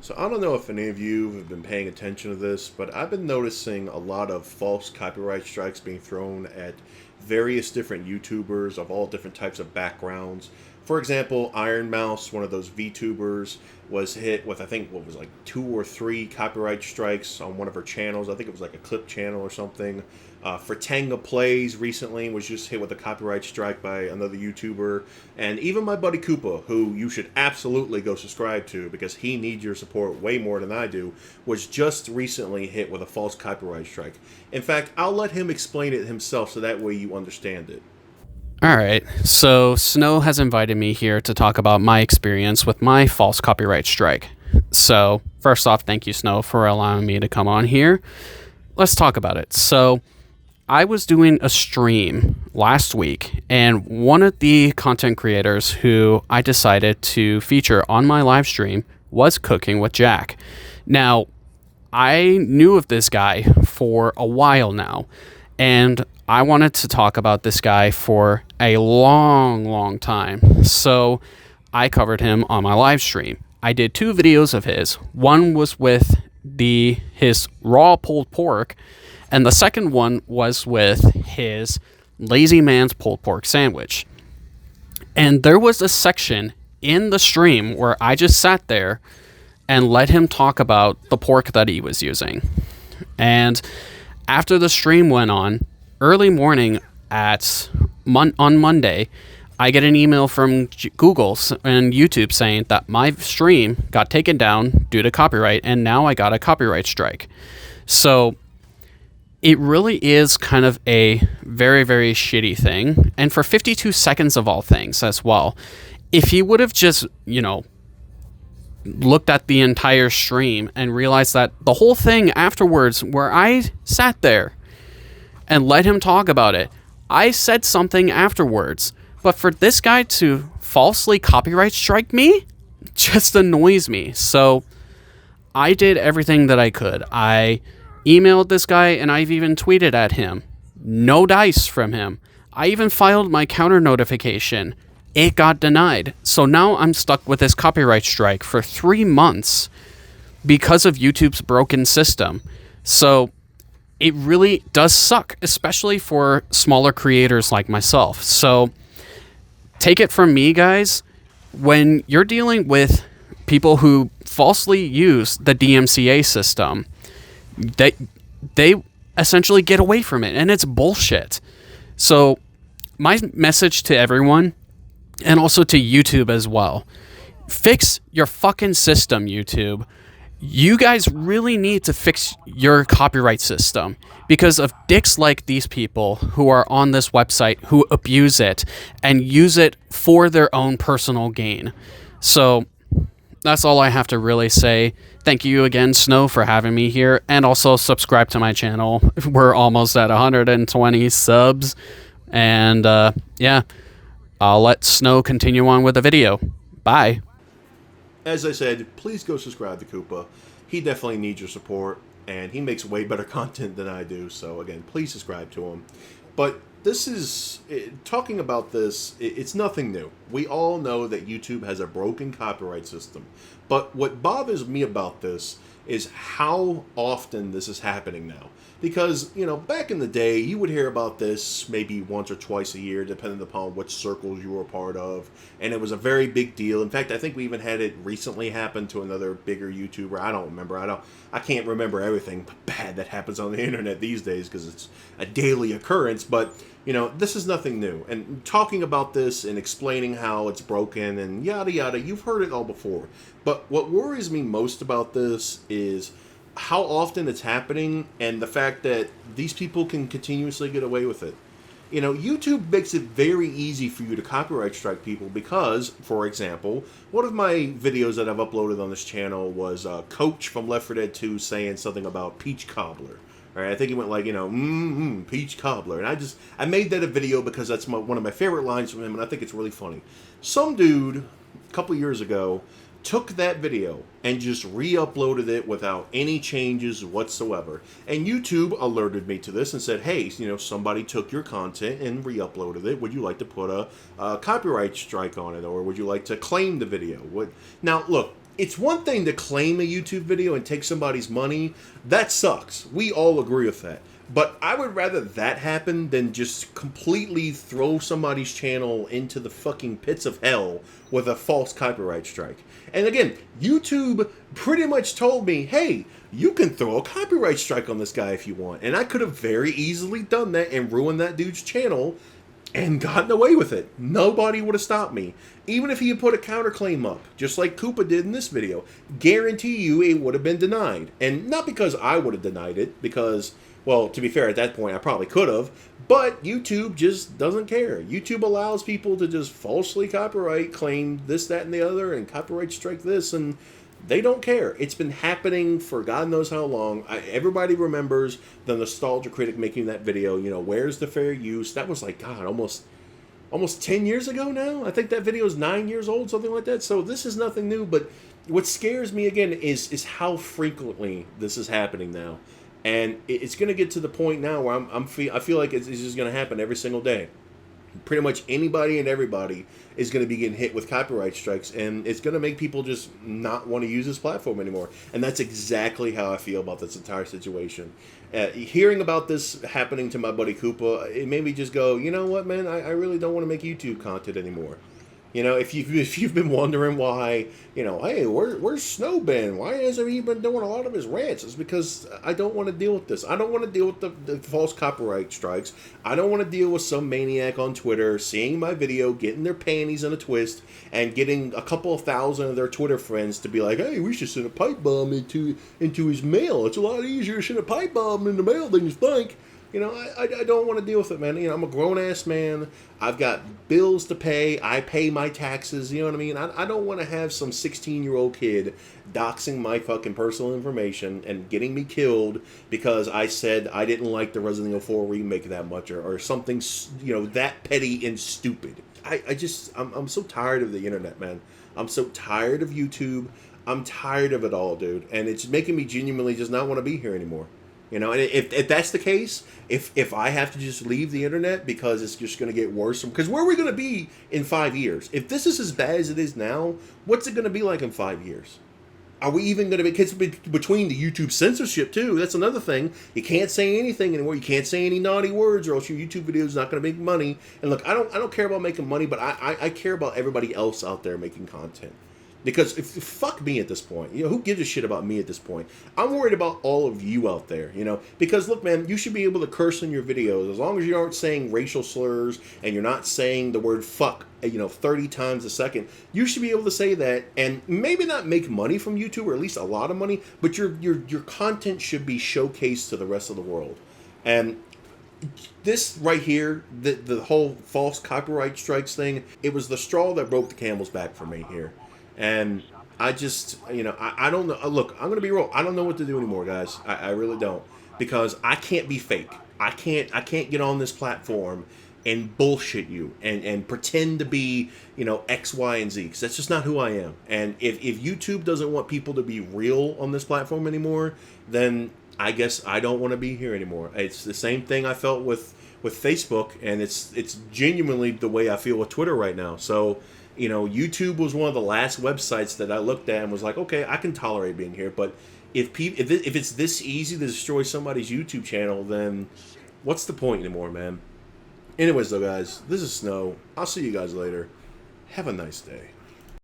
So I don't know if any of you have been paying attention to this, but I've been noticing a lot of false copyright strikes being thrown at various different YouTubers of all different types of backgrounds. For example, Iron Mouse, one of those VTubers, was hit with I think what was like 2 or 3 copyright strikes on one of her channels. I think it was like a clip channel or something. Fratanga Plays recently was just hit with a copyright strike by another YouTuber, and even my buddy Koopa, who you should absolutely go subscribe to because he needs your support way more than I do, was just recently hit with a false copyright strike. In fact, I'll let him explain it himself so that way you understand it. All right, so Snow has invited me here to talk about my experience with my false copyright strike. So, first off, thank you, Snow, for allowing me to come on here. Let's talk about it. So, I was doing a stream last week, and one of the content creators who I decided to feature on my live stream was Cooking with Jack. Now, I knew of this guy for a while now, and I wanted to talk about this guy for a long time. So I covered him on my live stream. I did 2 videos of his. One was with his raw pulled pork, and the second one was with his Lazy Man's pulled pork sandwich. And there was a section in the stream where I just sat there and let him talk about the pork that he was using. And after the stream went on, early morning on Monday, I get an email from Google and YouTube saying that my stream got taken down due to copyright, and now I got a copyright strike. So it really is kind of a very shitty thing. And for 52 seconds of all things as well, if he would have just, looked at the entire stream and realized that the whole thing afterwards, where I sat there and let him talk about it, I said something afterwards. But for this guy to falsely copyright strike me just annoys me. So I did everything that I could. I emailed this guy, and I've even tweeted at him. No dice from him. I even filed my counter notification. It got denied. So now I'm stuck with this copyright strike for 3 months because of YouTube's broken system. So it really does suck, especially for smaller creators like myself. So take it from me, guys. When you're dealing with people who falsely use the DMCA system, they essentially get away from it, and it's bullshit. So my message to everyone, and also to YouTube as well, fix your fucking system, YouTube. You guys really need to fix your copyright system because of dicks like these people who are on this website who abuse it and use it for their own personal gain. So that's all I have to really say. Thank you again, Snow, for having me here, and also subscribe to my channel. We're almost at 120 subs, and yeah, I'll let Snow continue on with the video. Bye. As I said, please go subscribe to Koopa. He definitely needs your support, and he makes way better content than I do. So again, please subscribe to him. But this is, talking about this, it's nothing new. We all know that YouTube has a broken copyright system. But what bothers me about this is how often this is happening now. Because, back in the day, you would hear about this maybe once or twice a year, depending upon which circles you were a part of. And it was a very big deal. In fact, I think we even had it recently happen to another bigger YouTuber. I don't remember. I can't remember everything bad that happens on the internet these days because it's a daily occurrence. But, this is nothing new. And talking about this and explaining how it's broken and yada yada, you've heard it all before. But what worries me most about this is how often it's happening and the fact that these people can continuously get away with it. YouTube makes it very easy for you to copyright strike people because, for example, one of my videos that I've uploaded on this channel was Coach from Left 4 Dead 2 saying something about peach cobbler. All right, I think he went like, peach cobbler. And I made that a video because that's one of my favorite lines from him, and I think it's really funny. Some dude, a couple years ago, took that video and just re-uploaded it without any changes whatsoever. And YouTube alerted me to this and said, hey, somebody took your content and re-uploaded it. Would you like to put a copyright strike on it? Or would you like to claim the video? Now, look, it's one thing to claim a YouTube video and take somebody's money. That sucks. We all agree with that. But I would rather that happen than just completely throw somebody's channel into the fucking pits of hell with a false copyright strike. And again, YouTube pretty much told me, hey, you can throw a copyright strike on this guy if you want. And I could have very easily done that and ruined that dude's channel and gotten away with it. Nobody would have stopped me. Even if he had put a counterclaim up, just like Koopa did in this video, guarantee you it would have been denied. And not because I would have denied it, because, well, to be fair, at that point I probably could have, but YouTube just doesn't care. YouTube allows people to just falsely copyright claim this, that, and the other, and copyright strike this, and they don't care. It's been happening for God knows how long. Everybody remembers the Nostalgia Critic making that video, where's the fair use? That was like, God, almost 10 years ago now? I think that video is 9 years old, something like that. So this is nothing new, but what scares me again is how frequently this is happening now. And it's going to get to the point now where I feel like it's just going to happen every single day. Pretty much anybody and everybody is going to be getting hit with copyright strikes, and it's going to make people just not want to use this platform anymore. And that's exactly how I feel about this entire situation. Hearing about this happening to my buddy Koopa, it made me just go, you know what, man, I really don't want to make YouTube content anymore. If you've been wondering why, hey, where's Snow been? Why hasn't he been doing a lot of his rants? It's because I don't want to deal with this. I don't want to deal with the false copyright strikes. I don't want to deal with some maniac on Twitter seeing my video, getting their panties in a twist, and getting a couple of thousand of their Twitter friends to be like, hey, we should send a pipe bomb into his mail. It's a lot easier to send a pipe bomb in the mail than you think. I don't want to deal with it, man. I'm a grown-ass man. I've got bills to pay. I pay my taxes. You know what I mean? I don't want to have some 16-year-old kid doxing my fucking personal information and getting me killed because I said I didn't like the Resident Evil 4 remake that much or something, that petty and stupid. I'm so tired of the internet, man. I'm so tired of YouTube. I'm tired of it all, dude. And it's making me genuinely just not want to be here anymore. And if that's the case, if I have to just leave the internet because it's just going to get worse, because where are we going to be in 5 years? If this is as bad as it is now, what's it going to be like in 5 years? Are we even going to be, because between the YouTube censorship too, that's another thing. You can't say anything anymore. You can't say any naughty words or else your YouTube video is not going to make money. And look, I don't care about making money, but I care about everybody else out there making content. Because fuck me at this point. Who gives a shit about me at this point? I'm worried about all of you out there, Because, look, man, you should be able to curse in your videos as long as you aren't saying racial slurs and you're not saying the word fuck, 30 times a second. You should be able to say that and maybe not make money from YouTube, or at least a lot of money, but your content should be showcased to the rest of the world. And this right here, the whole false copyright strikes thing, it was the straw that broke the camel's back for me here. And I just, I don't know. Look, I'm going to be real. I don't know what to do anymore, guys. I really don't. Because I can't be fake. I can't get on this platform and bullshit you and pretend to be, X, Y, and Z. Because that's just not who I am. And if YouTube doesn't want people to be real on this platform anymore, then I guess I don't want to be here anymore. It's the same thing I felt with Facebook. And it's genuinely the way I feel with Twitter right now. So, YouTube was one of the last websites that I looked at and was like, okay, I can tolerate being here. But if it's this easy to destroy somebody's YouTube channel, then what's the point anymore, man? Anyways, though, guys, this is Snow. I'll see you guys later. Have a nice day.